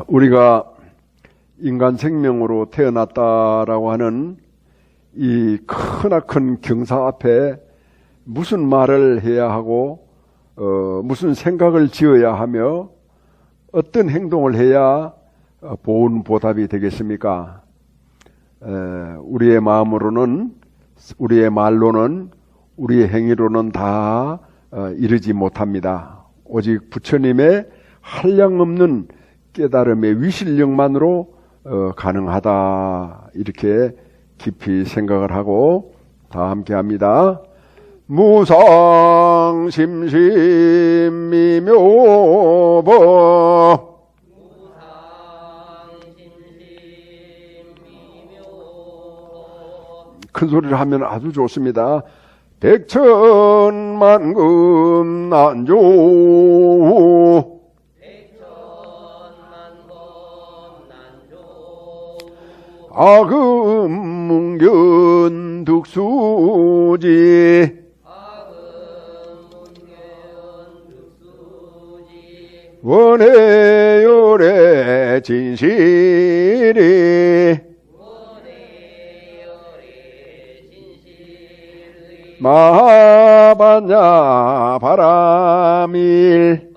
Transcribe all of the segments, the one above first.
우리가 인간 생명으로 태어났다라고 하는 이 크나큰 경사 앞에 무슨 말을 해야 하고 무슨 생각을 지어야 하며 어떤 행동을 해야 보답이 되겠습니까? 우리의 마음으로는, 우리의 말로는, 우리의 행위로는 다 이르지 못합니다. 오직 부처님의 한량없는 깨달음의 위실력만으로 가능하다, 이렇게 깊이 생각을 하고 다 함께 합니다. 무상심심미묘법 큰 소리를 하면 아주 좋습니다. 백천만금 난조 아금문견 득수지 원해열의 진실이 마하반야 바람일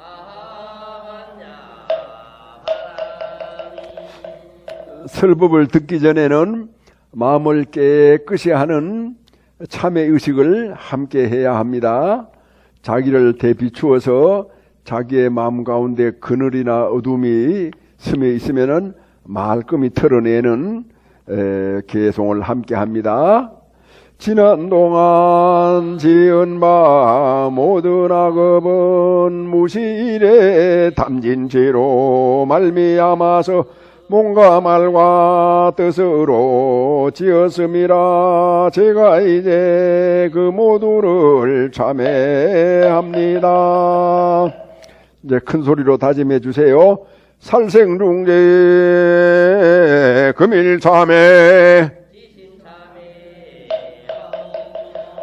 설법을 듣기 전에는 마음을 깨끗이 하는 참회 의식을 함께 해야 합니다. 자기를 대비추어서 자기의 마음 가운데 그늘이나 어둠이 스며 있으면은 말끔히 털어내는 개송을 함께 합니다. 지난 동안 지은 바 모든 악업은 무시일에 담진 죄로 말미암아서 몸과 말과 뜻으로 지었음이라 제가 이제 그 모두를 참회합니다. 이제 큰 소리로 다짐해 주세요. 살생중재 금일참회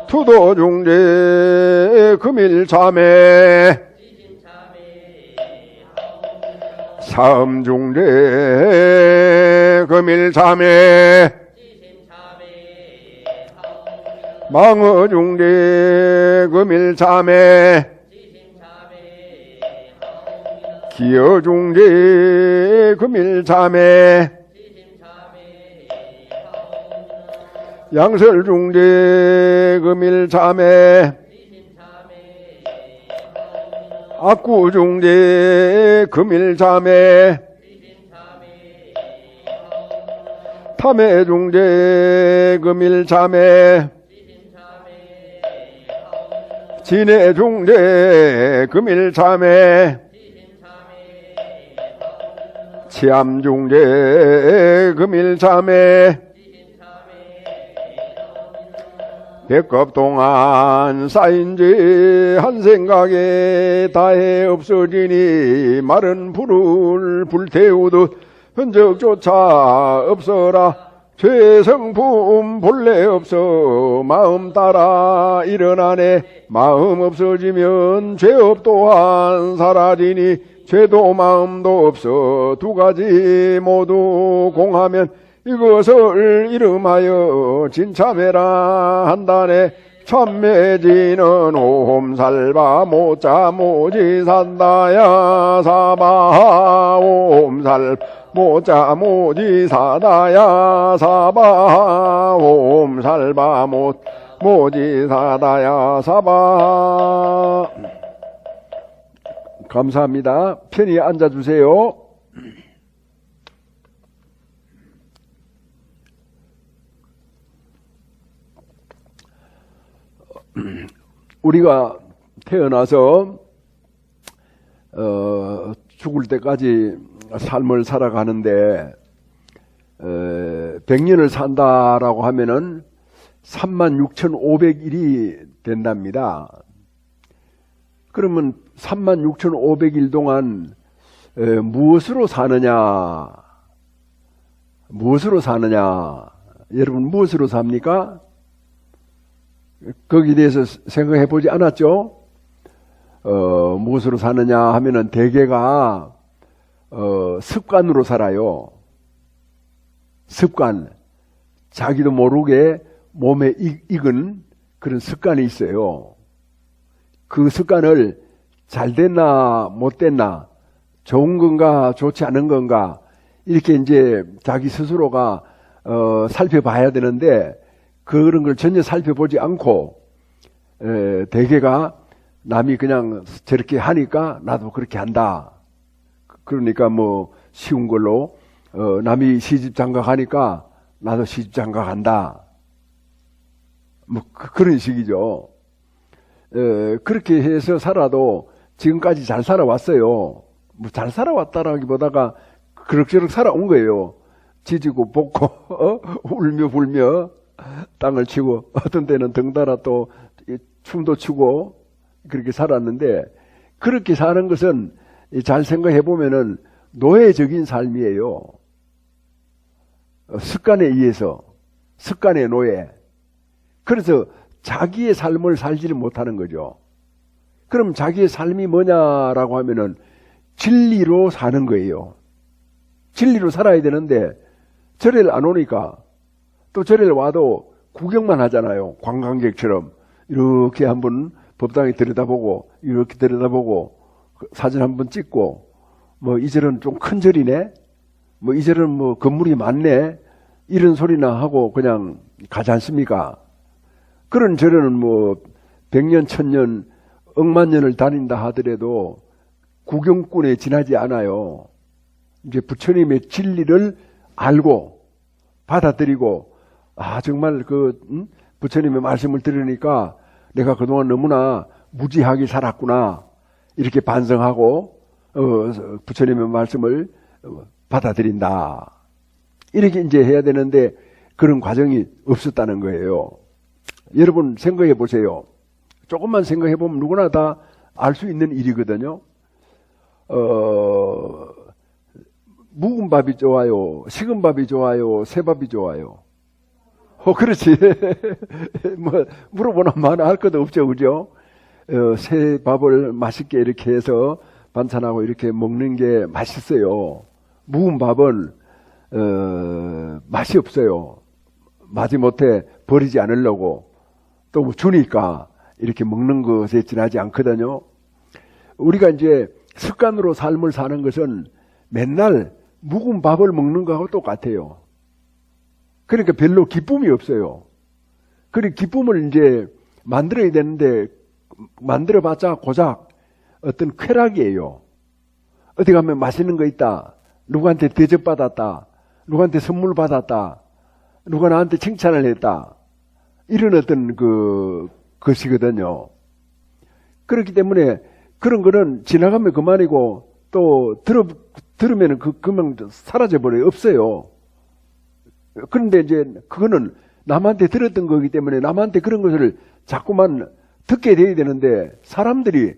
투도중재 금일참회 사음중재 금일참회 망어중재 금일참회 기여중재 금일참회 양설중재 금일참회 악구중재 금일참회 탐해중재 금일참회 진해중재 금일참회 치암중재 금일참회 백겁 동안 쌓인 죄 한 생각에 다해 없어지니 마른 불을 불태우듯 흔적조차 없어라. 죄성품 본래 없어 마음 따라 일어나네. 마음 없어지면 죄업 또한 사라지니 죄도 마음도 없어 두 가지 모두 공하면 이것을 이름하여 진참회라 한다네. 참매지는 옴살바 모자 모지 산다야 사바 옴살 모자 모지 사다야 사바 옴살바 모지 사다야 사바. 감사합니다. 편히 앉아주세요. 우리가 태어나서 죽을 때까지 삶을 살아가는데 100년을 산다라고 하면은 36,500일이 된답니다. 그러면 36,500일 동안 무엇으로 사느냐? 무엇으로 사느냐? 여러분 무엇으로 삽니까? 거기에 대해서 생각해 보지 않았죠? 무엇으로 사느냐 하면은 대개가 습관으로 살아요. 습관. 자기도 모르게 몸에 익은 그런 습관이 있어요. 그 습관을 잘 됐나 못 됐나, 좋은 건가 좋지 않은 건가, 이렇게 이제 자기 스스로가 살펴봐야 되는데, 그런 걸 전혀 살펴보지 않고 대개가 남이 그냥 저렇게 하니까 나도 그렇게 한다. 그러니까 뭐 쉬운 걸로 남이 시집 장가 가니까 나도 시집 장가 간다. 뭐 그런 식이죠. 그렇게 해서 살아도 지금까지 잘 살아왔어요. 뭐 잘 살아왔다라기보다가 그럭저럭 살아온 거예요. 지지고 볶고 울며 불며 땅을 치고, 어떤 때는 덩달아 또 춤도 추고 그렇게 살았는데, 그렇게 사는 것은 잘 생각해 보면은 노예적인 삶이에요. 습관에 의해서, 습관의 노예. 그래서 자기의 삶을 살지를 못하는 거죠. 그럼 자기의 삶이 뭐냐라고 하면은 진리로 사는 거예요. 진리로 살아야 되는데 절에를 안 오니까, 또 절에를 와도 구경만 하잖아요. 관광객처럼 이렇게 한번 법당에 들여다보고, 이렇게 들여다보고, 사진 한번 찍고, 뭐 이 절은 좀 큰 절이네, 뭐 이 절은 뭐 건물이 많네, 이런 소리나 하고 그냥 가지 않습니까? 그런 절에는 뭐 100년 1000년 억만 년을 다닌다 하더라도 구경꾼에 지나지 않아요. 이제 부처님의 진리를 알고 받아들이고, 정말 부처님의 말씀을 들으니까 내가 그동안 너무나 무지하게 살았구나, 이렇게 반성하고 부처님의 말씀을 받아들인다, 이렇게 이제 해야 되는데 그런 과정이 없었다는 거예요. 여러분 생각해 보세요. 조금만 생각해 보면 누구나 다 알 수 있는 일이거든요. 묵은 밥이 좋아요, 식은 밥이 좋아요, 새 밥이 좋아요? 그렇지. 뭐 물어보나 마나 할 것도 없죠, 그죠? 새 밥을 맛있게 이렇게 해서 반찬하고 이렇게 먹는 게 맛있어요. 묵은 밥은 맛이 없어요. 마지못해 버리지 않으려고 또 주니까 이렇게 먹는 것에 지나지 않거든요. 우리가 이제 습관으로 삶을 사는 것은 맨날 묵은 밥을 먹는 거하고 똑같아요. 그러니까 별로 기쁨이 없어요. 그리고 기쁨을 이제 만들어야 되는데 만들어봤자 고작 어떤 쾌락이에요. 어디 가면 맛있는 거 있다, 누구한테 대접받았다, 누구한테 선물 받았다, 누가 나한테 칭찬을 했다, 이런 어떤 것이거든요. 그렇기 때문에 그런 거는 지나가면 그만이고, 또 들으면 그만 사라져버려요. 없어요. 그런데 이제 그거는 남한테 들었던 거기 때문에 남한테 그런 것을 자꾸만 듣게 돼야 되는데, 사람들이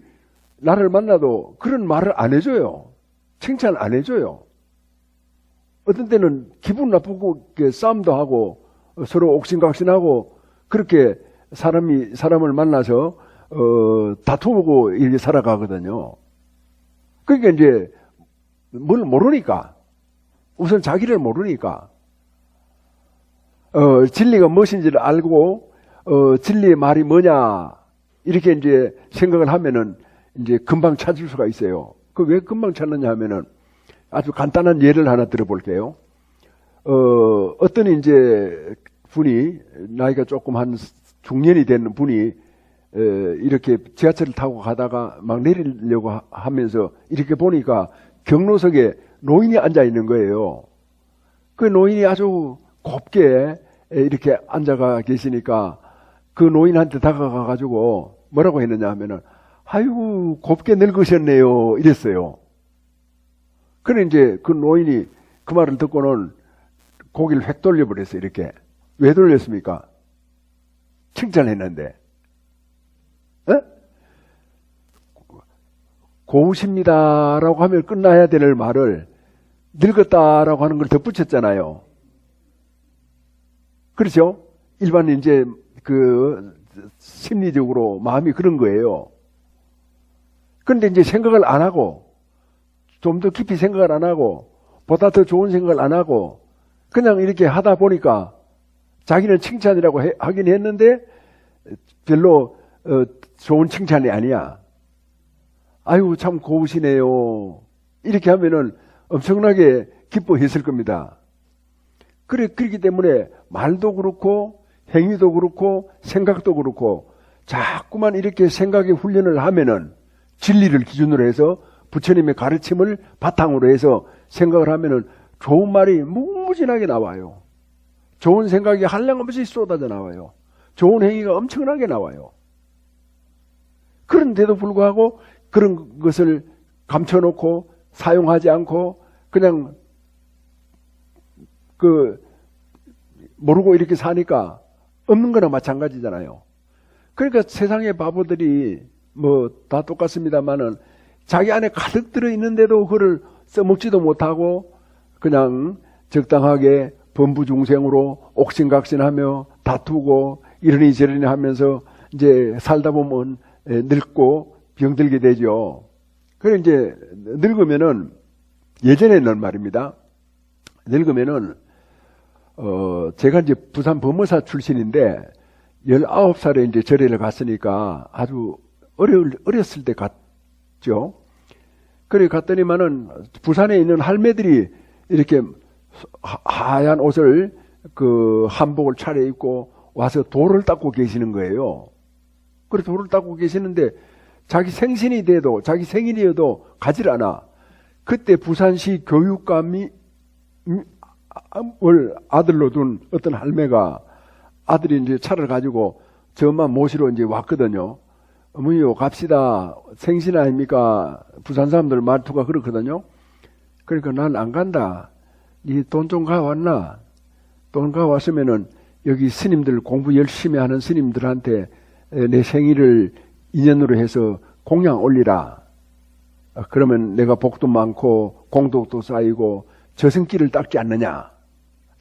나를 만나도 그런 말을 안 해줘요. 칭찬 안 해줘요. 어떤 때는 기분 나쁘고 싸움도 하고 서로 옥신각신하고, 그렇게 사람을 만나서 다투고 이렇게 살아가거든요. 그러니까 이제 뭘 모르니까, 우선 자기를 모르니까, 진리가 무엇인지를 알고 진리의 말이 뭐냐, 이렇게 이제 생각을 하면은 이제 금방 찾을 수가 있어요. 그 왜 금방 찾느냐 하면은 아주 간단한 예를 하나 들어볼게요. 어떤 이제 분이, 나이가 조금 한 중년이 된 분이 이렇게 지하철을 타고 가다가 막 내리려고 하면서 이렇게 보니까 경로석에 노인이 앉아 있는 거예요. 그 노인이 아주 곱게 이렇게 앉아가 계시니까 그 노인한테 다가가 가지고 뭐라고 했느냐 하면은, 아이고 곱게 늙으셨네요, 이랬어요. 그래 이제 그 노인이 그 말을 듣고는 고개를 획 돌려버렸어요. 이렇게. 왜 돌렸습니까? 칭찬했는데. 고우십니다라고 하면 끝나야 될 말을 늙었다라고 하는 걸 덧붙였잖아요. 그렇죠? 일반 이제 심리적으로 마음이 그런 거예요. 그런데 이제 생각을 안 하고 좀 더 깊이 생각을 안 하고 보다 더 좋은 생각을 안 하고 그냥 이렇게 하다 보니까 자기는 칭찬이라고 하긴 했는데 별로 좋은 칭찬이 아니야. 아유 참 고우시네요. 이렇게 하면은 엄청나게 기뻐했을 겁니다. 그렇기 때문에 말도 그렇고 행위도 그렇고 생각도 그렇고 자꾸만 이렇게 생각의 훈련을 하면은 진리를 기준으로 해서 부처님의 가르침을 바탕으로 해서 생각을 하면은 좋은 말이 무궁무진하게 나와요. 좋은 생각이 한량없이 쏟아져 나와요. 좋은 행위가 엄청나게 나와요. 그런데도 불구하고 그런 것을 감춰놓고 사용하지 않고 그냥 모르고 이렇게 사니까 없는 거나 마찬가지잖아요. 그러니까 세상의 바보들이 뭐 다 똑같습니다만은 자기 안에 가득 들어있는데도 그걸 써먹지도 못하고 그냥 적당하게 범부중생으로 옥신각신하며 다투고 이러니 저러니 하면서 이제 살다 보면 늙고 병들게 되죠. 그래 이제 늙으면은 예전에는 말입니다. 늙으면은 제가 이제 부산 법무사 출신인데 19살에 이제 절에를 갔으니까 아주 어렸을 때 갔죠. 그래 갔더니만은 부산에 있는 할매들이 이렇게 하얀 옷을 한복을 차려입고 와서 돌을 닦고 계시는 거예요. 그래 돌을 닦고 계시는데 자기 생신이 돼도 자기 생일이어도 가질 않아. 그때 부산시 교육감이 아들로 둔 어떤 할매가 아들이 이제 차를 가지고 저 엄마 모시러 이제 왔거든요. 어머니요 갑시다. 생신 아닙니까? 부산 사람들 말투가 그렇거든요. 그러니까 난 안 간다. 니 돈 좀 가왔나? 돈 가왔으면은 여기 스님들 공부 열심히 하는 스님들한테 내 생일을 인연으로 해서 공양 올리라. 그러면 내가 복도 많고 공덕도 쌓이고 저승길을 닦지 않느냐.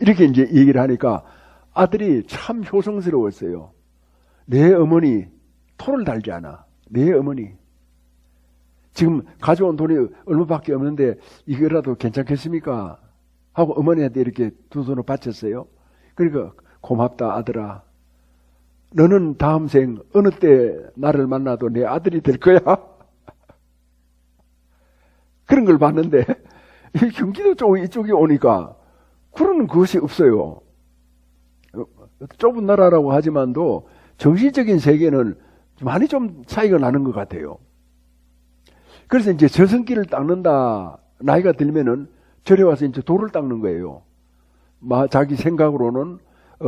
이렇게 이제 얘기를 하니까 아들이 참 효성스러웠어요. 내 어머니 토를 달지 않아. 내 어머니. 지금 가져온 돈이 얼마밖에 없는데 이거라도 괜찮겠습니까? 하고 어머니한테 이렇게 두 손을 바쳤어요. 그러니까 고맙다 아들아. 너는 다음 생 어느 때 나를 만나도 내 아들이 될 거야. 그런 걸 봤는데 경기도 쪽 이쪽에 오니까 그런 것이 없어요. 좁은 나라라고 하지만도 정신적인 세계는 많이 좀 차이가 나는 것 같아요. 그래서 이제 저승길을 닦는다. 나이가 들면은 절에 와서 이제 돌을 닦는 거예요. 자기 생각으로는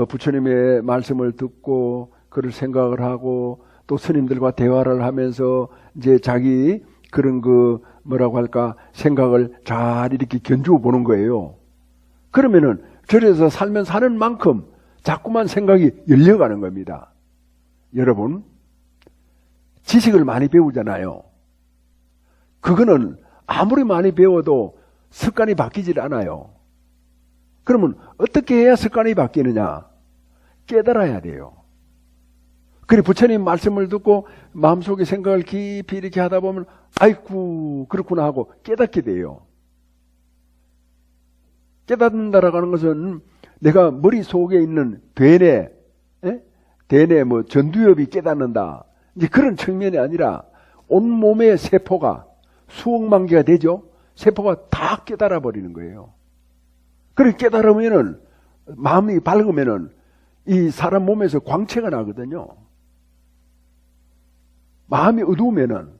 부처님의 말씀을 듣고 그를 생각을 하고 또 스님들과 대화를 하면서 이제 자기 그런 뭐라고 할까 생각을 잘 이렇게 견주어 보는 거예요. 그러면은 절에서 살면 사는 만큼 자꾸만 생각이 열려가는 겁니다. 여러분 지식을 많이 배우잖아요. 그거는 아무리 많이 배워도 습관이 바뀌질 않아요. 그러면 어떻게 해야 습관이 바뀌느냐? 깨달아야 돼요. 그래 부처님 말씀을 듣고 마음속에 생각을 깊이 이렇게 하다 보면 아이쿠 그렇구나 하고 깨닫게 돼요. 깨닫는다라고 하는 것은 내가 머릿속에 있는 되뇌 뭐 전두엽이 깨닫는다. 이제 그런 측면이 아니라 온몸의 세포가 수억만 개가 되죠. 세포가 다 깨달아 버리는 거예요. 그렇게 깨달으면은 마음이 밝으면은 이 사람 몸에서 광채가 나거든요. 마음이 어두우면은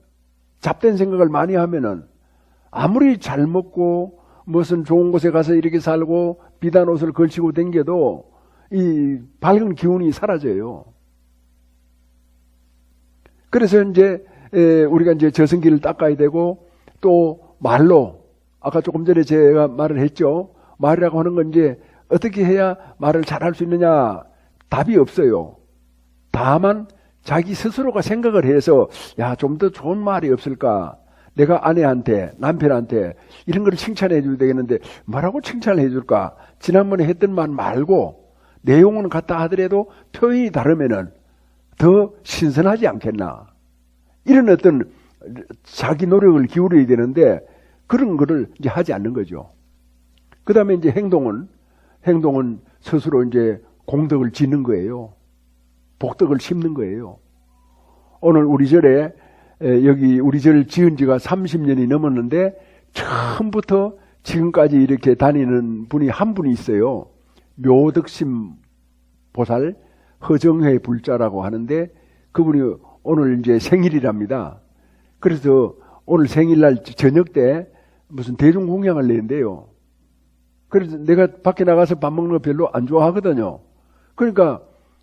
잡된 생각을 많이 하면은 아무리 잘 먹고 무슨 좋은 곳에 가서 이렇게 살고 비단 옷을 걸치고 댕겨도 이 밝은 기운이 사라져요. 그래서 이제 우리가 이제 저승길을 닦아야 되고 또 말로 아까 조금 전에 제가 말을 했죠. 말이라고 하는 건 이제 어떻게 해야 말을 잘할 수 있느냐 답이 없어요. 다만 자기 스스로가 생각을 해서 야, 좀 더 좋은 말이 없을까? 내가 아내한테 남편한테 이런 걸 칭찬해 줘야 되겠는데 뭐라고 칭찬해 줄까? 지난번에 했던 말 말고 내용은 같다 하더라도 표현이 다르면은 더 신선하지 않겠나? 이런 어떤 자기 노력을 기울여야 되는데 그런 거를 이제 하지 않는 거죠. 그 다음에 이제 행동은 스스로 이제 공덕을 짓는 거예요. 복덕을 심는 거예요. 오늘 우리 절에, 여기 우리 절 지은 지가 30년이 넘었는데, 처음부터 지금까지 이렇게 다니는 분이 한 분이 있어요. 묘덕심 보살 허정회 불자라고 하는데, 그분이 오늘 이제 생일이랍니다. 그래서 오늘 생일날 저녁 때 무슨 대중공양을 내는데요. 그래서 내가 밖에 나가서 밥 먹는 거 별로 안 좋아하거든요. 그러니까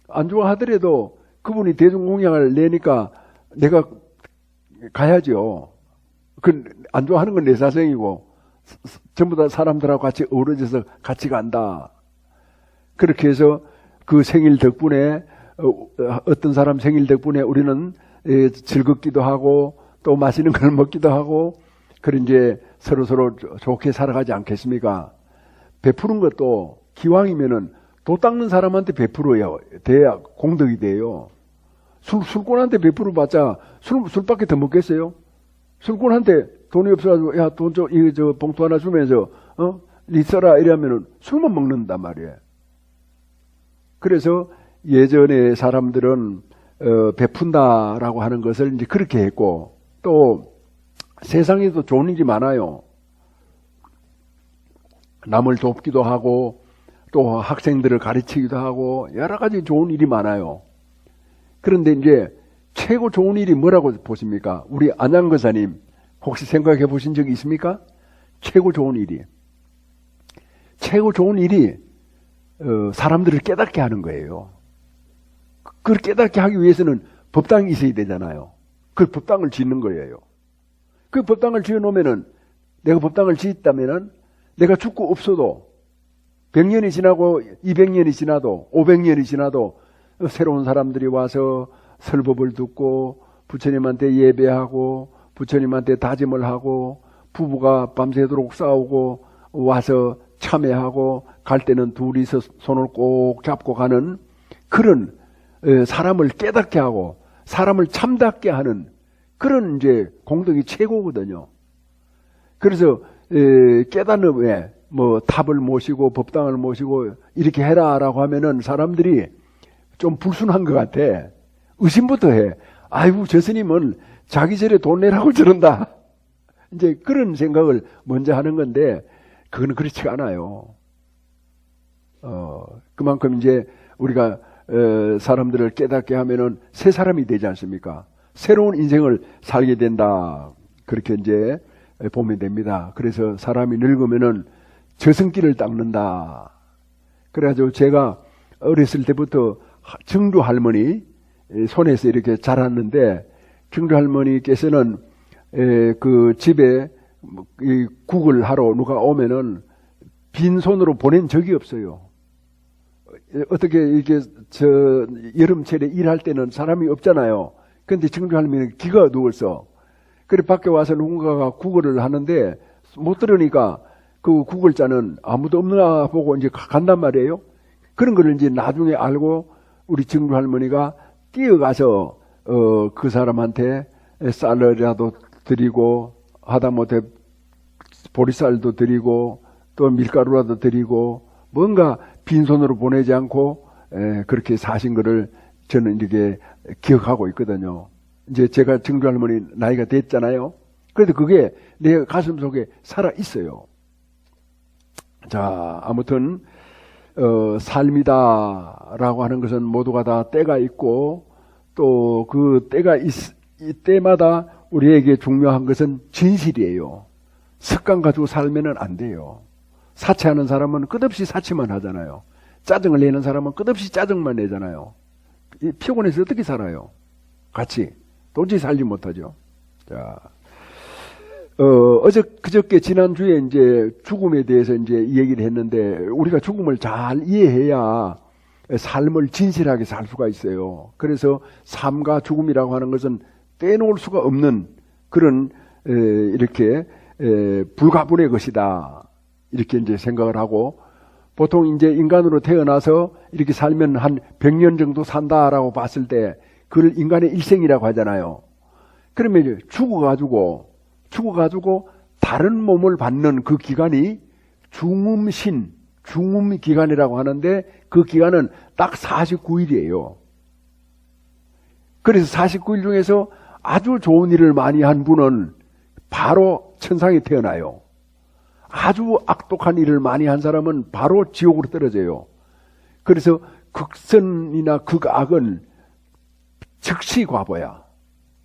안 좋아하더라도 그분이 대중공양을 내니까 내가 가야죠. 안 좋아하는 건 내 사생이고 전부 다 사람들하고 같이 어우러져서 같이 간다. 그렇게 해서 그 생일 덕분에 어떤 사람 생일 덕분에 우리는 즐겁기도 하고 또 맛있는 걸 먹기도 하고 그런 이제 서로 좋게 살아가지 않겠습니까? 베푸는 것도 기왕이면은 도 닦는 사람한테 베풀어야 돼야 공덕이 돼요. 술꾼한테 베풀어봤자 술밖에 더 먹겠어요? 술꾼한테 돈이 없어가지고 야 돈 저 봉투 하나 주면서 니 써라 이러면은 술만 먹는단 말이에요. 그래서 예전에 사람들은 베푼다라고 하는 것을 이제 그렇게 했고 또 세상에도 좋은 일이 많아요. 남을 돕기도 하고 또 학생들을 가르치기도 하고 여러 가지 좋은 일이 많아요. 그런데 이제 최고 좋은 일이 뭐라고 보십니까? 우리 안양거사님 혹시 생각해 보신 적이 있습니까? 최고 좋은 일이 사람들을 깨닫게 하는 거예요. 그걸 깨닫게 하기 위해서는 법당이 있어야 되잖아요. 그 법당을 짓는 거예요. 그 법당을 지어놓으면은 내가 법당을 짓다면은 내가 죽고 없어도 100년이 지나고 200년이 지나도 500년이 지나도 새로운 사람들이 와서 설법을 듣고 부처님한테 예배하고 부처님한테 다짐을 하고 부부가 밤새도록 싸우고 와서 참회하고 갈 때는 둘이서 손을 꼭 잡고 가는 그런 사람을 깨닫게 하고 사람을 참답게 하는 그런 이제 공덕이 최고거든요. 그래서 깨닫는 뭐 탑을 모시고 법당을 모시고 이렇게 해라라고 하면은 사람들이 좀 불순한 것 같아. 의심부터 해. 아이고 저 스님은 자기 절에 돈 내라고 저런다. 이제 그런 생각을 먼저 하는 건데 그건 그렇지가 않아요. 그만큼 이제 우리가 사람들을 깨닫게 하면은 새 사람이 되지 않습니까? 새로운 인생을 살게 된다. 그렇게 이제 보면 됩니다. 그래서 사람이 늙으면은 저승길을 닦는다. 그래가지고 제가 어렸을 때부터 증조 할머니 손에서 이렇게 자랐는데 증조 할머니께서는 그 집에 국을 하러 누가 오면은 빈손으로 보낸 적이 없어요. 어떻게 이렇게 여름철에 일할 때는 사람이 없잖아요. 근데 증조 할머니는 기가 누웠어. 그래 밖에 와서 누군가가 국을 하는데 못 들으니까 그 국을 짜는 아무도 없나 보고 이제 간단 말이에요. 그런 걸 이제 나중에 알고 우리 증조 할머니가 뛰어가서 그 사람한테 쌀이라도 드리고 하다못해 보리쌀도 드리고 또 밀가루라도 드리고 뭔가 빈손으로 보내지 않고 그렇게 사신 거를 저는 이렇게 기억하고 있거든요. 이제 제가 증조 할머니 나이가 됐잖아요. 그래도 그게 내 가슴 속에 살아 있어요. 자, 아무튼 삶이다라고 하는 것은 모두가 다 때가 있고 또 그 때가 때마다 우리에게 중요한 것은 진실이에요. 습관 가지고 살면은 안 돼요. 사치하는 사람은 끝없이 사치만 하잖아요. 짜증을 내는 사람은 끝없이 짜증만 내잖아요. 피곤해서 어떻게 살아요? 같이 도저히 살지 못하죠. 자, 그저께 지난주에 이제 죽음에 대해서 이제 얘기를 했는데 우리가 죽음을 잘 이해해야 삶을 진실하게 살 수가 있어요. 그래서 삶과 죽음이라고 하는 것은 떼놓을 수가 없는 그런 이렇게 불가분의 것이다. 이렇게 이제 생각을 하고 보통 이제 인간으로 태어나서 이렇게 살면 한 100년 정도 산다라고 봤을 때 그걸 인간의 일생이라고 하잖아요. 그러면 이제 죽어가지고 다른 몸을 받는 그 기간이 중음신, 중음기간이라고 하는데 그 기간은 딱 49일이에요. 그래서 49일 중에서 아주 좋은 일을 많이 한 분은 바로 천상에 태어나요. 아주 악독한 일을 많이 한 사람은 바로 지옥으로 떨어져요. 그래서 극선이나 극악은 즉시 과보야.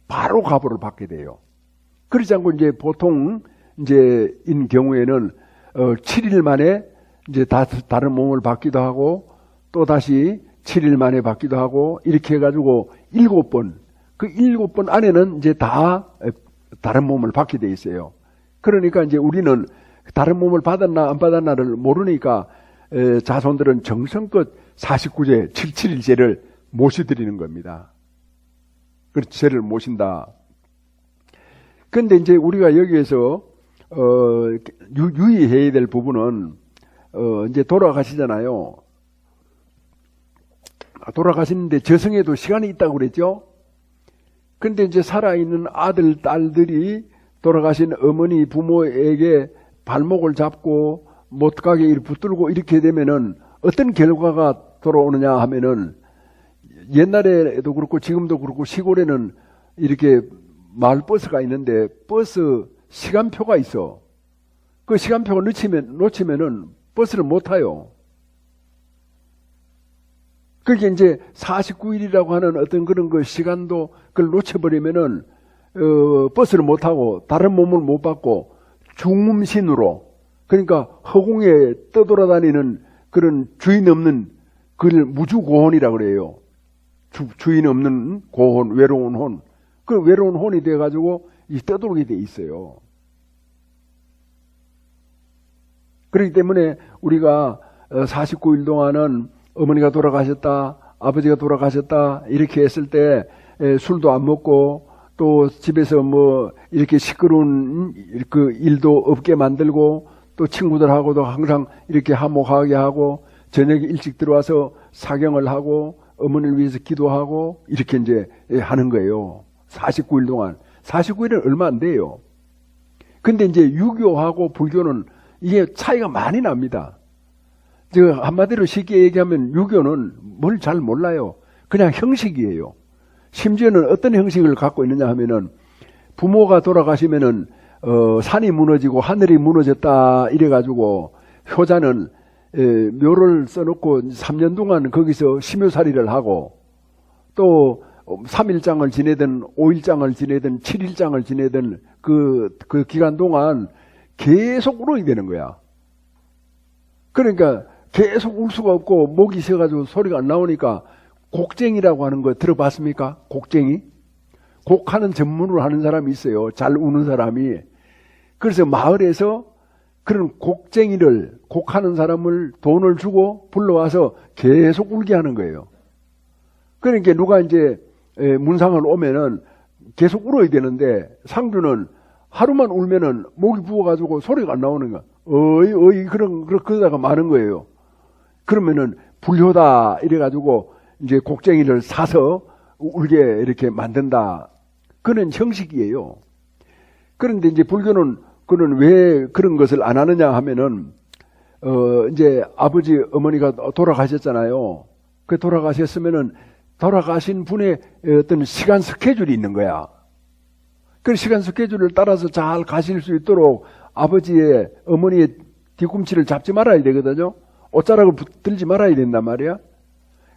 바로 과보를 받게 돼요. 그렇지 않고 이제 보통 이제 인 경우에는 7일 만에 이제 다른 몸을 받기도 하고 또 다시 7일 만에 받기도 하고 이렇게 해가지고 7번, 그 7번 안에는 이제 다 다른 몸을 받게 돼 있어요. 그러니까 이제 우리는 다른 몸을 받았나 안 받았나를 모르니까 자손들은 정성껏 49제 77일제를 모셔드리는 겁니다. 그 제를 모신다. 그런데 이제 우리가 여기에서 유의해야 될 부분은 이제 돌아가시잖아요. 돌아가시는데 저승에도 시간이 있다고 그랬죠. 근데 이제 살아있는 아들, 딸들이 돌아가신 어머니, 부모에게 발목을 잡고 못 가게 붙들고 이렇게 되면은 어떤 결과가 돌아오느냐 하면은 옛날에도 그렇고 지금도 그렇고 시골에는 이렇게 마을버스가 있는데 버스 시간표가 있어. 그 시간표가 놓치면은 버스를 못 타요. 그게 이제 49일이라고 하는 어떤 그런 그 시간도 그걸 놓쳐버리면은 버스를 못 타고 다른 몸을 못 받고 중음신으로, 그러니까 허공에 떠돌아다니는 그런 주인 없는 그걸 무주고혼이라고 그래요. 주인 없는 고혼, 외로운 혼. 그 외로운 혼이 돼가지고 떠돌게 돼 있어요. 그렇기 때문에 우리가 49일 동안은 어머니가 돌아가셨다, 아버지가 돌아가셨다 이렇게 했을 때 술도 안 먹고 또 집에서 뭐 이렇게 시끄러운 그 일도 없게 만들고 또 친구들하고도 항상 이렇게 화목하게 하고 저녁에 일찍 들어와서 사경을 하고 어머니를 위해서 기도하고 이렇게 이제 하는 거예요. 49일 동안. 49일은 얼마 안 돼요. 근데 이제 유교하고 불교는 이게 차이가 많이 납니다. 한마디로 쉽게 얘기하면 유교는 뭘 잘 몰라요. 그냥 형식이에요. 심지어는 어떤 형식을 갖고 있느냐 하면은 부모가 돌아가시면은 산이 무너지고 하늘이 무너졌다 이래가지고 효자는 묘를 써놓고 3년 동안 거기서 심효살이를 하고 또 3일장을 지내든 5일장을 지내든 7일장을 지내든 그 기간 동안 계속 울어야 되는 거야. 그러니까 계속 울 수가 없고 목이 쉬어가지고 소리가 안 나오니까 곡쟁이라고 하는 거 들어봤습니까? 곡쟁이? 곡하는 전문으로 하는 사람이 있어요. 잘 우는 사람이. 그래서 마을에서 그런 곡쟁이를, 곡하는 사람을 돈을 주고 불러와서 계속 울게 하는 거예요. 그러니까 누가 이제 문상을 오면은 계속 울어야 되는데 상주는 하루만 울면은 목이 부어가지고 소리가 안 나오는 거야. 어이 그러다가 마는 거예요. 그러면은 불효다 이래가지고 이제 곡쟁이를 사서 울게 이렇게 만든다. 그런 형식이에요. 그런데 이제 불교는 그는 왜 그런 것을 안 하느냐 하면은 이제 아버지 어머니가 돌아가셨잖아요. 그 돌아가셨으면은 돌아가신 분의 어떤 시간 스케줄이 있는 거야. 그 시간 스케줄을 따라서 잘 가실 수 있도록 아버지의 어머니의 뒤꿈치를 잡지 말아야 되거든요. 옷자락을 붙들지 말아야 된단 말이야.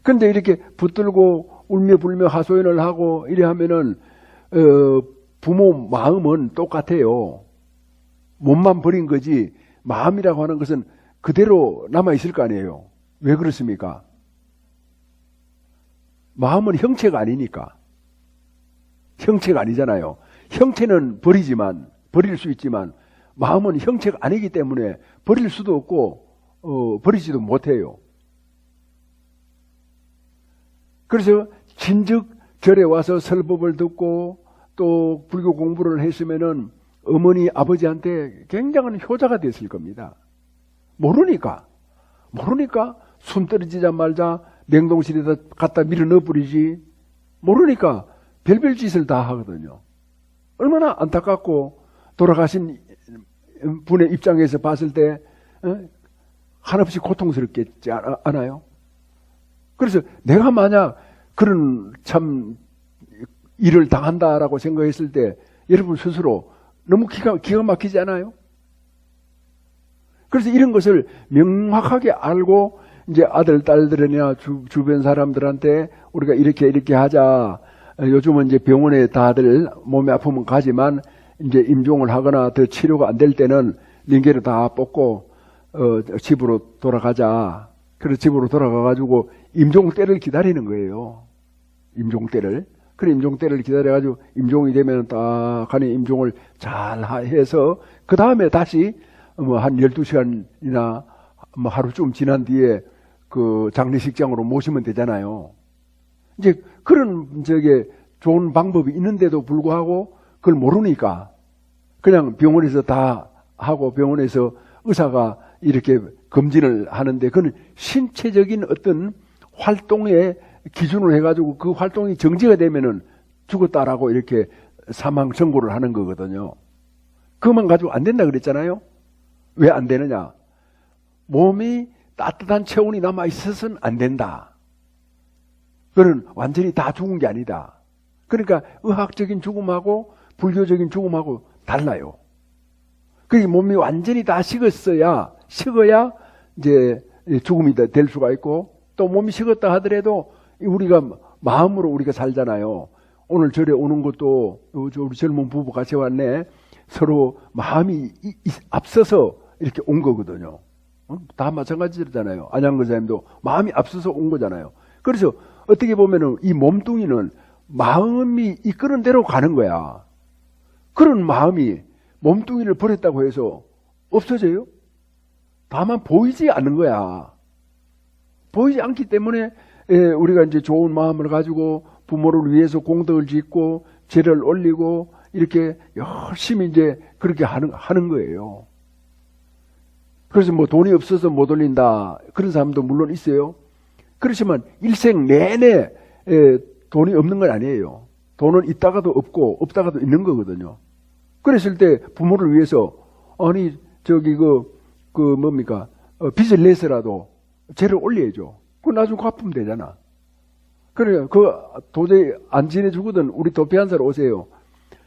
근데 이렇게 붙들고 울며 불며 하소연을 하고 이래 하면은 부모 마음은 똑같아요. 몸만 버린 거지 마음이라고 하는 것은 그대로 남아있을 거 아니에요. 왜 그렇습니까? 마음은 형체가 아니니까. 형체가 아니잖아요. 형체는 버릴 수 있지만 마음은 형체가 아니기 때문에 버릴 수도 없고 버리지도 못해요. 그래서 진즉 절에 와서 설법을 듣고 또 불교 공부를 했으면은 어머니 아버지한테 굉장한 효자가 됐을 겁니다. 모르니까 숨 떨어지자 말자 냉동실에다 갖다 밀어 넣어버리지. 모르니까 별별 짓을 다 하거든요. 얼마나 안타깝고 돌아가신 분의 입장에서 봤을 때 한없이 고통스럽겠지 않아요? 그래서 내가 만약 그런 참 일을 당한다라고 생각했을 때 여러분 스스로 너무 기가 막히지 않아요? 그래서 이런 것을 명확하게 알고 이제 아들, 딸들이나 주변 사람들한테 우리가 이렇게 하자. 요즘은 이제 병원에 다들 몸이 아프면 가지만 이제 임종을 하거나 더 치료가 안 될 때는 링겔을 다 뽑고 집으로 돌아가자. 그래서 집으로 돌아가가지고 임종 때를 기다리는 거예요. 임종 때를. 그래 임종 때를 기다려가지고 임종이 되면 딱 하니 임종을 잘 해서 그 다음에 다시 뭐 한 12시간이나 뭐 하루쯤 지난 뒤에 그 장례식장으로 모시면 되잖아요. 이제 그런 좋은 방법이 있는데도 불구하고 그걸 모르니까 그냥 병원에서 다 하고 병원에서 의사가 이렇게 검진을 하는데 그건 신체적인 어떤 활동의 기준으로 해가지고 그 활동이 정지가 되면은 죽었다라고 이렇게 사망 선고를 하는 거거든요. 그것만 가지고 안 된다 그랬잖아요. 왜 안 되느냐? 몸이 따뜻한 체온이 남아있어서는 안 된다. 그건 완전히 다 죽은 게 아니다. 그러니까 의학적인 죽음하고 불교적인 죽음하고 달라요. 그게 몸이 완전히 다 식어야 이제 죽음이 될 수가 있고 또 몸이 식었다 하더라도 우리가 마음으로 우리가 살잖아요. 오늘 절에 오는 것도 우리 젊은 부부 같이 왔네. 서로 마음이 앞서서 이렇게 온 거거든요. 다 마찬가지잖아요. 안양근사님도 마음이 앞서서 온 거잖아요. 그래서 어떻게 보면은 이 몸뚱이는 마음이 이끄는 대로 가는 거야. 그런 마음이 몸뚱이를 버렸다고 해서 없어져요? 다만 보이지 않는 거야. 보이지 않기 때문에 우리가 이제 좋은 마음을 가지고 부모를 위해서 공덕을 짓고 제를 올리고 이렇게 열심히 이제 그렇게 하는 거예요. 그래서 뭐 돈이 없어서 못 올린다 그런 사람도 물론 있어요. 그렇지만 일생 내내 돈이 없는 건 아니에요. 돈은 있다가도 없고 없다가도 있는 거거든요. 그랬을 때 부모를 위해서 아니 뭡니까 빚을 내서라도 제를 올려야죠. 그 나중에 갚으면 되잖아. 그러니까 도저히 안 지내주거든 우리 도피 한 살 오세요.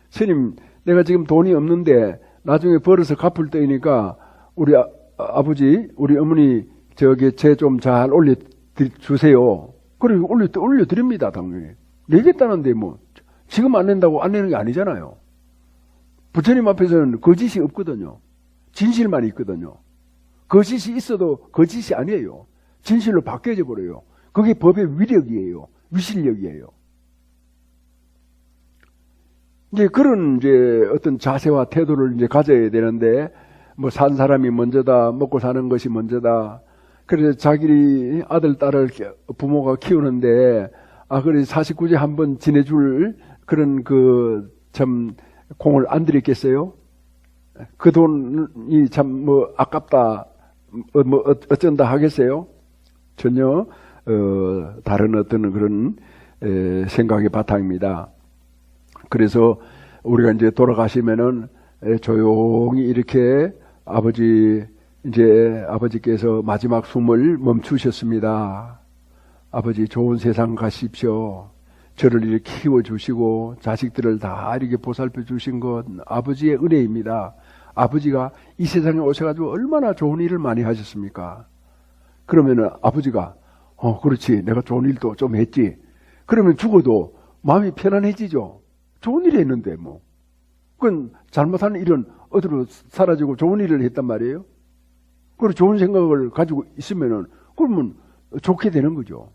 스님 내가 지금 돈이 없는데 나중에 벌어서 갚을 때니까 우리 아버지 우리 어머니 제 좀 잘 올려주세요. 그래 올려드립니다. 당연히 내겠다는데 뭐 지금 안 낸다고 안 내는 게 아니잖아요. 부처님 앞에서는 거짓이 없거든요. 진실만 있거든요. 거짓이 있어도 거짓이 아니에요. 진실로 바뀌어져 버려요. 그게 법의 위력이에요. 위실력이에요. 이제 그런 어떤 자세와 태도를 이제 가져야 되는데 뭐 산 사람이 먼저다, 먹고 사는 것이 먼저다. 그래서 자기 아들, 딸을 부모가 키우는데 그래 49제 한번 지내줄 그런 참 공을 안 들였겠어요? 그 돈이 참 아깝다, 어쩐다 하겠어요? 전혀 다른 어떤 그런 생각의 바탕입니다. 그래서 우리가 이제 돌아가시면은 조용히 이렇게 아버지께서 마지막 숨을 멈추셨습니다. 아버지 좋은 세상 가십시오. 저를 이렇게 키워주시고 자식들을 다 이렇게 보살펴 주신 건 아버지의 은혜입니다. 아버지가 이 세상에 오셔가지고 얼마나 좋은 일을 많이 하셨습니까? 그러면은 아버지가 그렇지 내가 좋은 일도 좀 했지. 그러면 죽어도 마음이 편안해지죠. 좋은 일을 했는데 뭐. 그건 잘못한 일은 어디로 사라지고 좋은 일을 했단 말이에요. 그리고 좋은 생각을 가지고 있으면은 그러면 좋게 되는 거죠.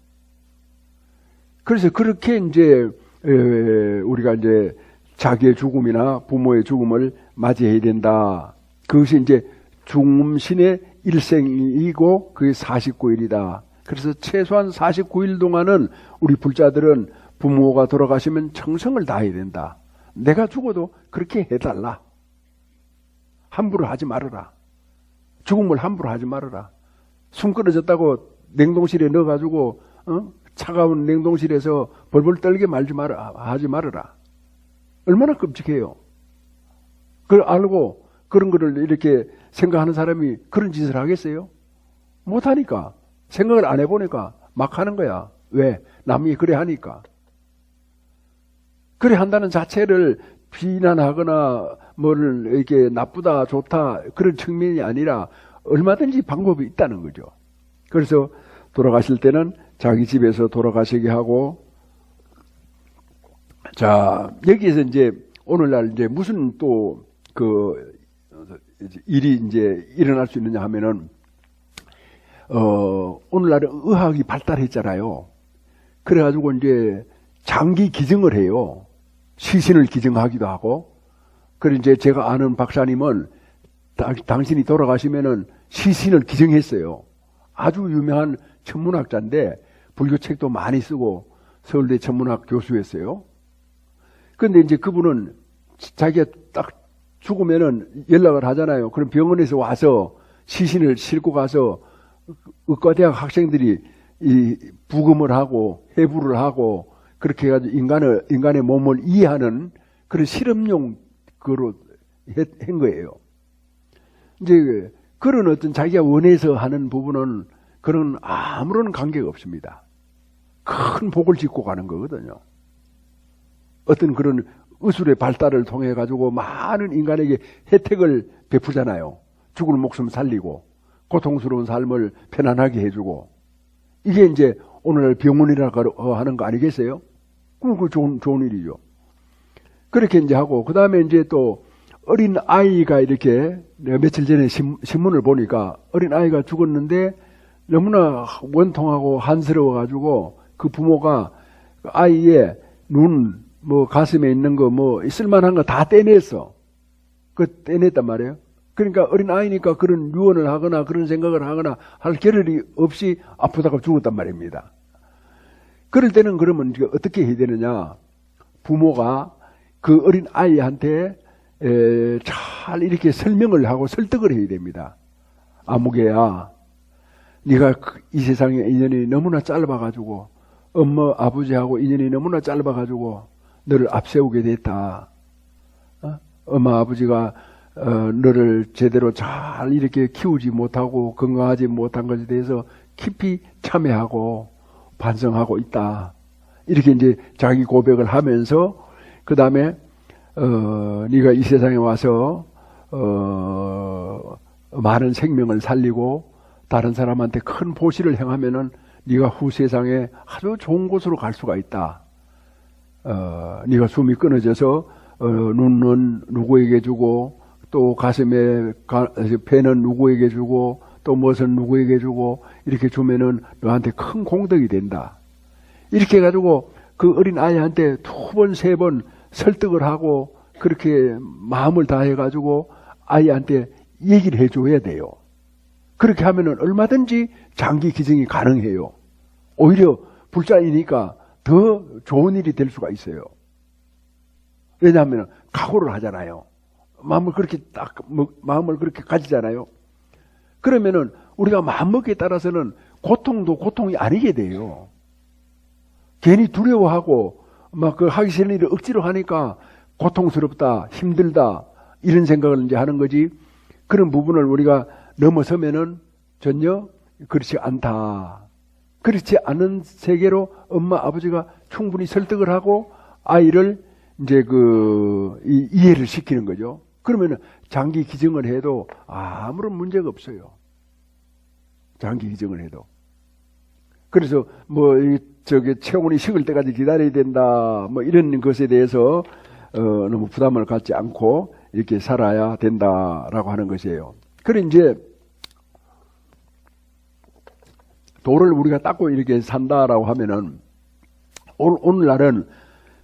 그래서 그렇게 이제 우리가 이제 자기의 죽음이나 부모의 죽음을 맞이해야 된다. 그것이 이제 중음신의 일생이고 그게 49일이다. 그래서 최소한 49일 동안은 우리 불자들은 부모가 돌아가시면 정성을 다해야 된다. 내가 죽어도 그렇게 해달라. 함부로 하지 말아라. 죽음을 함부로 하지 말아라. 숨 끊어졌다고 냉동실에 넣어가지고 차가운 냉동실에서 벌벌 떨게 하지 말아라. 얼마나 끔찍해요. 그걸 알고 그런 거를 이렇게 생각하는 사람이 그런 짓을 하겠어요? 못하니까. 생각을 안 해보니까 막 하는 거야. 왜? 남이 그래 하니까. 그래 한다는 자체를 비난하거나 뭐를 이렇게 나쁘다 좋다 그런 측면이 아니라 얼마든지 방법이 있다는 거죠. 그래서 돌아가실 때는 자기 집에서 돌아가시게 하고, 자, 여기에서 이제 오늘날 이제 무슨 또 그 일이 이제 일어날 수 있느냐 하면은, 오늘날은 의학이 발달했잖아요. 그래가지고 이제 장기 기증을 해요. 시신을 기증하기도 하고. 그리고 이제 제가 아는 박사님은 당신이 돌아가시면은 시신을 기증했어요. 아주 유명한 천문학자인데 불교책도 많이 쓰고 서울대 천문학 교수였어요. 그런데 이제 그분은 자기가 딱 죽으면은 연락을 하잖아요. 그럼 병원에서 와서 시신을 싣고 가서 의과대학 학생들이 이 부검을 하고 해부를 하고 그렇게 해가지고 인간의 몸을 이해하는 그런 실험용 그로 한 거예요. 이제 그런 어떤 자기가 원해서 하는 부분은 그런 아무런 관계가 없습니다. 큰 복을 짓고 가는 거거든요. 어떤 그런 의술의 발달을 통해 가지고 많은 인간에게 혜택을 베푸잖아요. 죽을 목숨 살리고 고통스러운 삶을 편안하게 해주고, 이게 이제 오늘 병원이라고 하는 거 아니겠어요? 그 좋은 일이죠. 그렇게 이제 하고, 그 다음에 이제 또 어린 아이가 이렇게, 내가 며칠 전에 신문을 보니까 어린 아이가 죽었는데 너무나 원통하고 한스러워가지고 그 부모가 아이의 눈, 뭐 가슴에 있는 거, 뭐 쓸만한 거 다 떼냈어. 떼냈단 말이에요. 그러니까 어린 아이니까 그런 유언을 하거나 그런 생각을 하거나 할 겨를이 없이 아프다가 죽었단 말입니다. 그럴 때는 그러면 어떻게 해야 되느냐? 부모가 그 어린 아이한테 잘 이렇게 설명을 하고 설득을 해야 됩니다. 아무개야, 네가 이 세상의 인연이 너무나 짧아가지고 엄마 아버지하고 인연이 너무나 짧아가지고 너를 앞세우게 됐다. 엄마 아버지가 너를 제대로 잘 이렇게 키우지 못하고 건강하지 못한 것에 대해서 깊이 참회하고 반성하고 있다. 이렇게 이제 자기 고백을 하면서 그 다음에 네가 이 세상에 와서 많은 생명을 살리고 다른 사람한테 큰 보시를 행하면은 네가 후 세상에 아주 좋은 곳으로 갈 수가 있다. 네가 숨이 끊어져서 눈은 누구에게 주고 또 가슴에 배는 누구에게 주고 또 무엇은 누구에게 주고 이렇게 주면은 너한테 큰 공덕이 된다. 이렇게 해가지고 그 어린 아이한테 2번, 3번 설득을 하고 그렇게 마음을 다해가지고 아이한테 얘기를 해줘야 돼요. 그렇게 하면은 얼마든지 장기 기증이 가능해요. 오히려 불자이니까 더 좋은 일이 될 수가 있어요. 왜냐하면 각오를 하잖아요. 마음을 그렇게 가지잖아요. 그러면은 우리가 마음먹기에 따라서는 고통도 고통이 아니게 돼요. 괜히 두려워하고 막 그 하기 싫은 일을 억지로 하니까 고통스럽다, 힘들다 이런 생각을 이제 하는 거지. 그런 부분을 우리가 넘어서면은 전혀 그렇지 않다. 그렇지 않은 세계로 엄마 아버지가 충분히 설득을 하고 아이를 이제 이해를 시키는 거죠. 그러면은 장기 기증을 해도 아무런 문제가 없어요. 장기 기증을 해도. 그래서 체온이 식을 때까지 기다려야 된다. 뭐 이런 것에 대해서 너무 부담을 갖지 않고 이렇게 살아야 된다라고 하는 것이에요. 그래 이제 돌을 우리가 닦고 이렇게 산다라고 하면은 오늘날은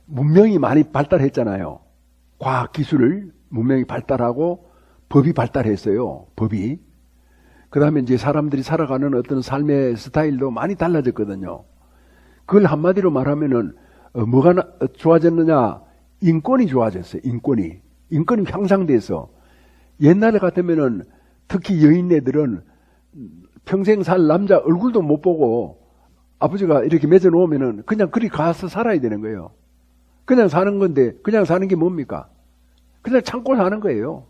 문명이 많이 발달했잖아요. 과학 기술을 문명이 발달하고 법이 발달했어요. 법이. 그 다음에 이제 사람들이 살아가는 어떤 삶의 스타일도 많이 달라졌거든요. 그걸 한마디로 말하면은 뭐가 좋아졌느냐? 인권이 좋아졌어요. 인권이 향상돼서 옛날에 같으면은 특히 여인네들은 평생 살 남자 얼굴도 못 보고 아버지가 이렇게 맺어 놓으면은 그냥 그리 가서 살아야 되는 거예요. 그냥 사는 건데 그냥 사는 게 뭡니까? 그냥 참고 사는 거예요.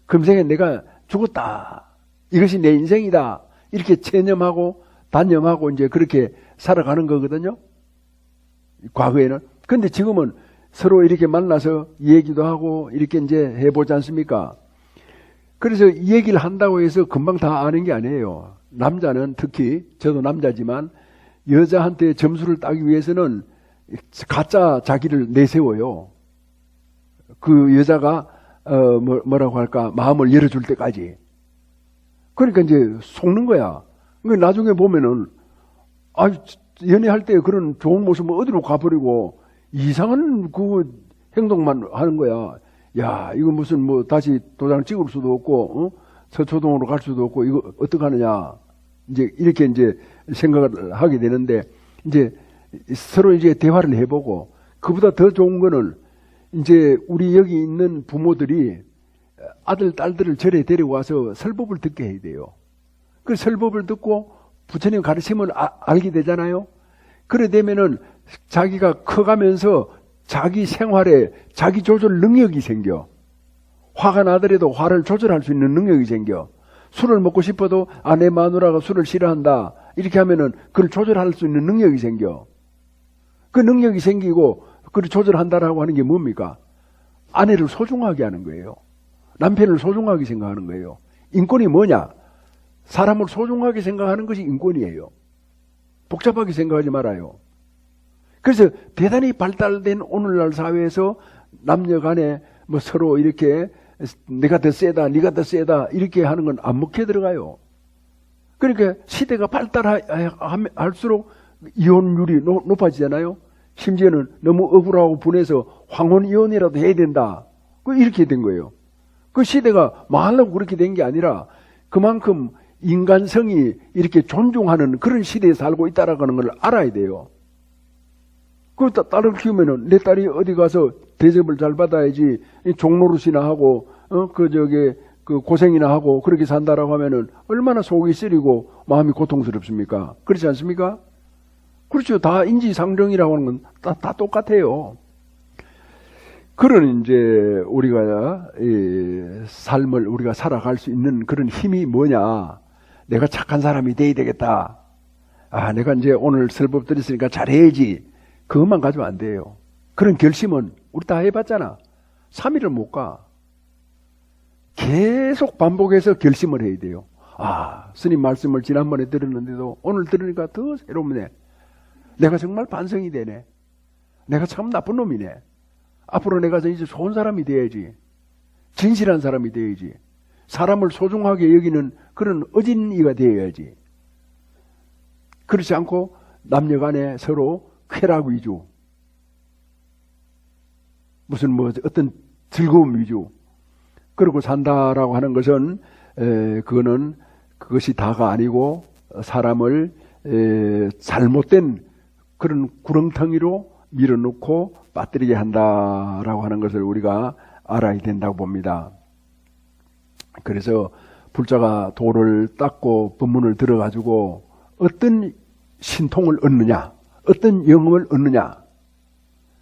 금생에 내가 죽었다. 이것이 내 인생이다. 이렇게 체념하고 단념하고 이제 그렇게 살아가는 거거든요. 과거에는. 근데 지금은 서로 이렇게 만나서 얘기도 하고 이렇게 이제 해보지 않습니까? 그래서 이 얘기를 한다고 해서 금방 다 아는 게 아니에요. 남자는 특히, 저도 남자지만 여자한테 점수를 따기 위해서는 가짜 자기를 내세워요. 그 여자가 뭐라고 할까, 마음을 열어줄 때까지. 그러니까 이제 속는 거야. 그러니까 나중에 보면은 연애할 때 그런 좋은 모습은 어디로 가버리고 이상한 그 행동만 하는 거야. 야, 이거 무슨 뭐 다시 도장 찍을 수도 없고, 서초동으로 갈 수도 없고, 이거 어떡하느냐. 이제 이렇게 이제 생각을 하게 되는데, 이제 서로 이제 대화를 해보고, 그보다 더 좋은 거는 이제 우리 여기 있는 부모들이 아들, 딸들을 절에 데려와서 설법을 듣게 해야 돼요. 그 설법을 듣고 부처님 가르침을 알게 되잖아요. 그래 되면은 자기가 커가면서 자기 생활에 자기 조절 능력이 생겨. 화가 나더라도 화를 조절할 수 있는 능력이 생겨. 술을 먹고 싶어도 아내 마누라가 술을 싫어한다. 이렇게 하면은 그걸 조절할 수 있는 능력이 생겨. 그 능력이 생기고 그걸 조절한다라고 하는 게 뭡니까? 아내를 소중하게 하는 거예요. 남편을 소중하게 생각하는 거예요. 인권이 뭐냐? 사람을 소중하게 생각하는 것이 인권이에요. 복잡하게 생각하지 말아요. 그래서 대단히 발달된 오늘날 사회에서 남녀 간에 뭐 서로 이렇게 내가 더 세다, 네가 더 세다 이렇게 하는 건 안 먹혀 들어가요. 그러니까 시대가 발달할수록 이혼율이 높아지잖아요. 심지어는 너무 억울하고 분해서 황혼 이혼이라도 해야 된다. 이렇게 된 거예요. 그 시대가 망하려고 그렇게 된 게 아니라 그만큼 인간성이 이렇게 존중하는 그런 시대에 살고 있다라는 걸 알아야 돼요. 그 딸을 키우면은 내 딸이 어디 가서 대접을 잘 받아야지 종노릇이나 하고 그 고생이나 하고 그렇게 산다라고 하면은 얼마나 속이 쓰리고 마음이 고통스럽습니까? 그렇지 않습니까? 그렇죠. 다 인지상정이라고 하는 건 다 똑같아요. 그런 이제 우리가 이 삶을 우리가 살아갈 수 있는 그런 힘이 뭐냐? 내가 착한 사람이 돼야 되겠다. 내가 이제 오늘 설법 드렸으니까 잘해야지. 그것만 가지면 안 돼요. 그런 결심은 우리 다 해봤잖아. 3일을 못 가. 계속 반복해서 결심을 해야 돼요. 스님 말씀을 지난번에 들었는데도 오늘 들으니까 더 새롭네. 내가 정말 반성이 되네. 내가 참 나쁜 놈이네. 앞으로 내가 이제 좋은 사람이 돼야지. 진실한 사람이 돼야지. 사람을 소중하게 여기는 그런 어진이가 되어야지. 그렇지 않고 남녀 간에 서로 쾌락 위주, 무슨 뭐 어떤 즐거움 위주, 그러고 산다라고 하는 것은 그것이 다가 아니고 사람을 잘못된 그런 구렁텅이로 밀어넣고 빠뜨리게 한다라고 하는 것을 우리가 알아야 된다고 봅니다. 그래서 불자가 도를 닦고 법문을 들어가지고 어떤 신통을 얻느냐, 어떤 영험을 얻느냐,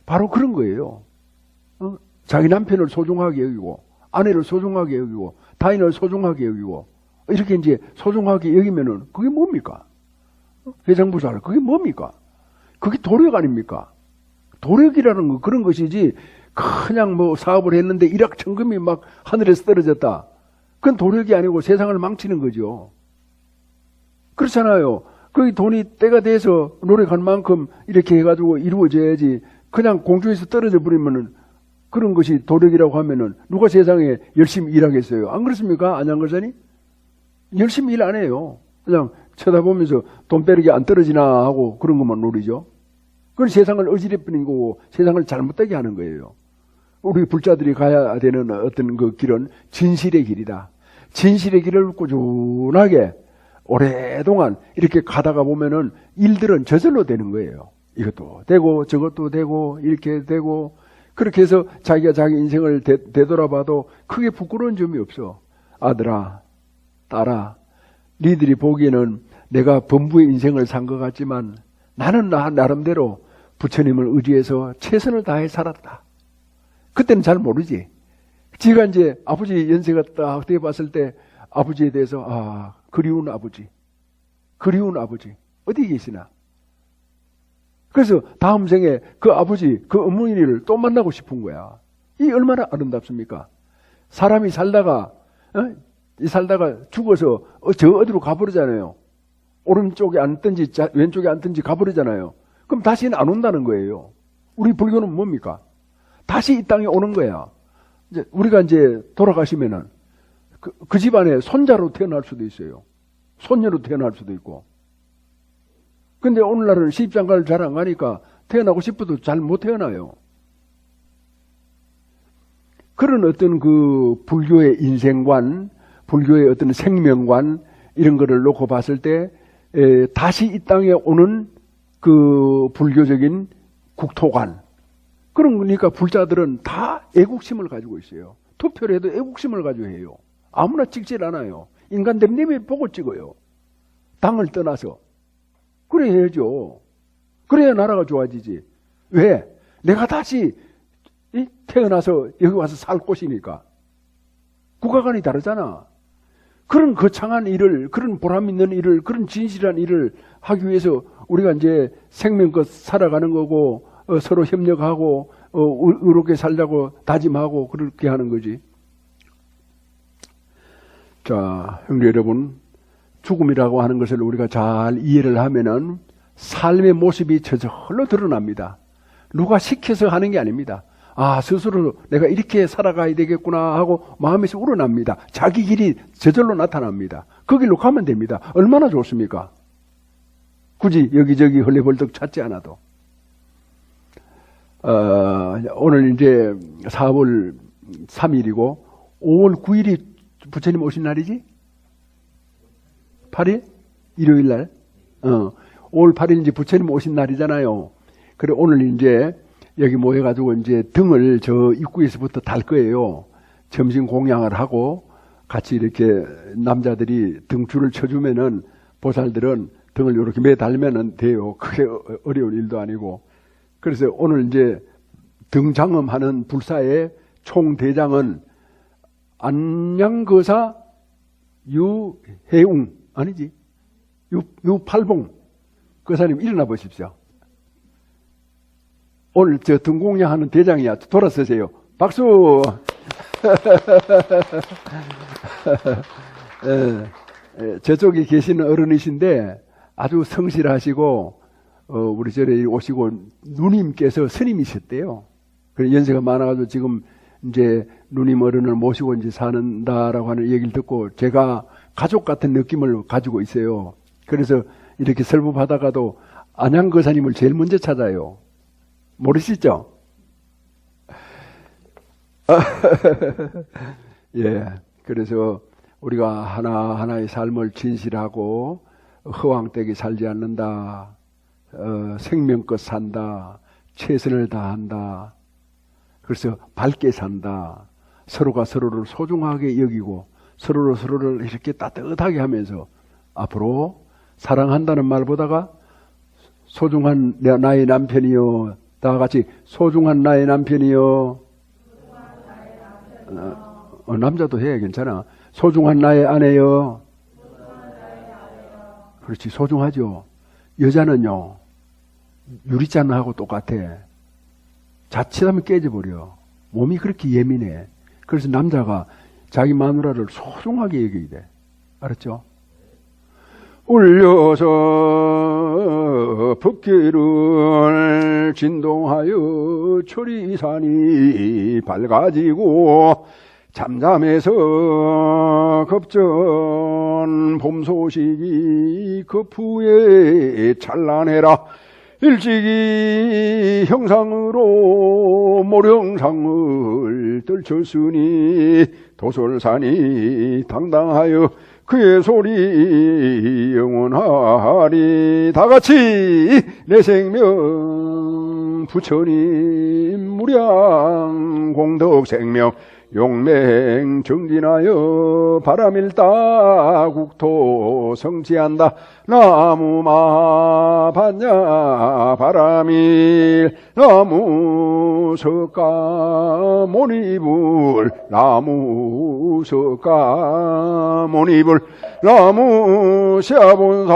바로 그런 거예요. 자기 남편을 소중하게 여기고, 아내를 소중하게 여기고, 타인을 소중하게 여기고, 이렇게 이제 소중하게 여기면은 그게 뭡니까? 회장부살, 그게 뭡니까? 그게 도력 아닙니까? 도력이라는 거 그런 것이지, 그냥 뭐 사업을 했는데 일확천금이 막 하늘에서 떨어졌다. 그건 도력이 아니고 세상을 망치는 거죠. 그렇잖아요. 그 돈이 때가 돼서 노력한 만큼 이렇게 해가지고 이루어져야지, 그냥 공중에서 떨어져 버리면은 그런 것이 도력이라고 하면은 누가 세상에 열심히 일하겠어요? 안 그렇습니까? 안양거사님? 열심히 일 안 해요. 그냥 쳐다보면서 돈 빼르기 안 떨어지나 하고 그런 것만 노리죠. 그건 세상을 어지럽히는 거고 세상을 잘못되게 하는 거예요. 우리 불자들이 가야 되는 어떤 그 길은 진실의 길이다. 진실의 길을 꾸준하게 오랫동안 이렇게 가다가 보면은 일들은 저절로 되는 거예요. 이것도 되고 저것도 되고 이렇게 되고, 그렇게 해서 자기가 자기 인생을 되돌아봐도 크게 부끄러운 점이 없어. 아들아, 딸아, 니들이 보기에는 내가 범부의 인생을 산 것 같지만 나는 나름대로 부처님을 의지해서 최선을 다해 살았다. 그때는 잘 모르지. 지가 이제 아버지 연세가 딱 돼 봤을 때 아버지에 대해서 그리운 아버지 어디 계시나? 그래서 다음 생에 그 아버지, 그 어머니를 또 만나고 싶은 거야. 이 얼마나 아름답습니까? 사람이 살다가 죽어서 저 어디로 가버리잖아요. 오른쪽에 앉든지 왼쪽에 앉든지 가버리잖아요. 그럼 다시는 안 온다는 거예요. 우리 불교는 뭡니까? 다시 이 땅에 오는 거야. 이제 우리가 이제 돌아가시면은 그 집안에 손자로 태어날 수도 있어요. 손녀로 태어날 수도 있고. 근데 오늘날은 시집장가를 잘 안 가니까 태어나고 싶어도 잘 못 태어나요. 그런 어떤 그 불교의 인생관, 불교의 어떤 생명관 이런 거를 놓고 봤을 때 다시 이 땅에 오는 그 불교적인 국토관, 그러니까 불자들은 다 애국심을 가지고 있어요. 투표를 해도 애국심을 가지고 해요. 아무나 찍질 않아요. 인간들은 님이 보고 찍어요. 당을 떠나서. 그래 해야죠. 그래야 나라가 좋아지지. 왜? 내가 다시 태어나서 여기 와서 살 곳이니까. 국가관이 다르잖아. 그런 거창한 일을, 그런 보람 있는 일을, 그런 진실한 일을 하기 위해서 우리가 이제 생명껏 살아가는 거고, 서로 협력하고, 의롭게 살자고 다짐하고 그렇게 하는 거지. 자, 형제 여러분, 죽음이라고 하는 것을 우리가 잘 이해를 하면은 삶의 모습이 저절로 드러납니다. 누가 시켜서 하는 게 아닙니다. 스스로 내가 이렇게 살아가야 되겠구나 하고 마음에서 우러납니다. 자기 길이 저절로 나타납니다. 그 길로 가면 됩니다. 얼마나 좋습니까? 굳이 여기저기 헐레벌떡 찾지 않아도. 오늘 이제 4월 3일이고 5월 9일이 부처님 오신 날이지? 8일? 일요일 날? 5월 8일 이제 부처님 오신 날이잖아요. 그래, 오늘 이제 여기 모여가지고 이제 등을 저 입구에서부터 달 거예요. 점심 공양을 하고 같이 이렇게 남자들이 등줄을 쳐주면은 보살들은 등을 이렇게 매달면은 돼요. 그게 어려운 일도 아니고. 그래서 오늘 이제 등장음하는 불사의 총대장은 안양거사 유해웅, 아니지? 유팔봉. 거사님 일어나 보십시오. 오늘 저 등공양하는 대장이야. 돌아서세요. 박수! 저쪽에 계시는 어른이신데 아주 성실하시고, 우리 절에 오시고 누님께서 스님이셨대요. 그래서 연세가 많아가지고 지금 이제 누님 어른을 모시고 이제 사는다라고 하는 얘기를 듣고 제가 가족 같은 느낌을 가지고 있어요. 그래서 이렇게 설법하다가도 안양거사님을 제일 먼저 찾아요. 모르시죠? 예. 그래서 우리가 하나하나의 삶을 진실하고 허황되게 살지 않는다. 생명껏 산다. 최선을 다한다. 그래서 밝게 산다. 서로가 서로를 소중하게 여기고 서로를 이렇게 따뜻하게 하면서 앞으로 사랑한다는 말보다가 소중한 나의 남편이요. 다 같이 소중한 나의 남편이요. 남자도 해야 괜찮아. 소중한 나의 아내요. 그렇지, 소중하죠. 여자는요, 유리잔하고 똑같아. 자칫하면 깨져버려. 몸이 그렇게 예민해. 그래서 남자가 자기 마누라를 소중하게 여겨야 돼. 알았죠? 울려서 법계를 진동하여 초리산이 밝아지고 잠잠해서 급전 봄 소식이 급후에 찬란해라. 일찍이 형상으로 모령상을 떨쳤으니 도솔산이 당당하여 그의 소리 영원하리. 다같이 내 생명 부처님 무량 공덕 생명 용맹 정진하여 바람일다 국토 성지한다. 나무마 반야 바람일 나무 석가 모니불 나무 석가 모니불 나무 시아본사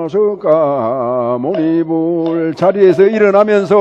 석가 모니불. 자리에서 일어나면서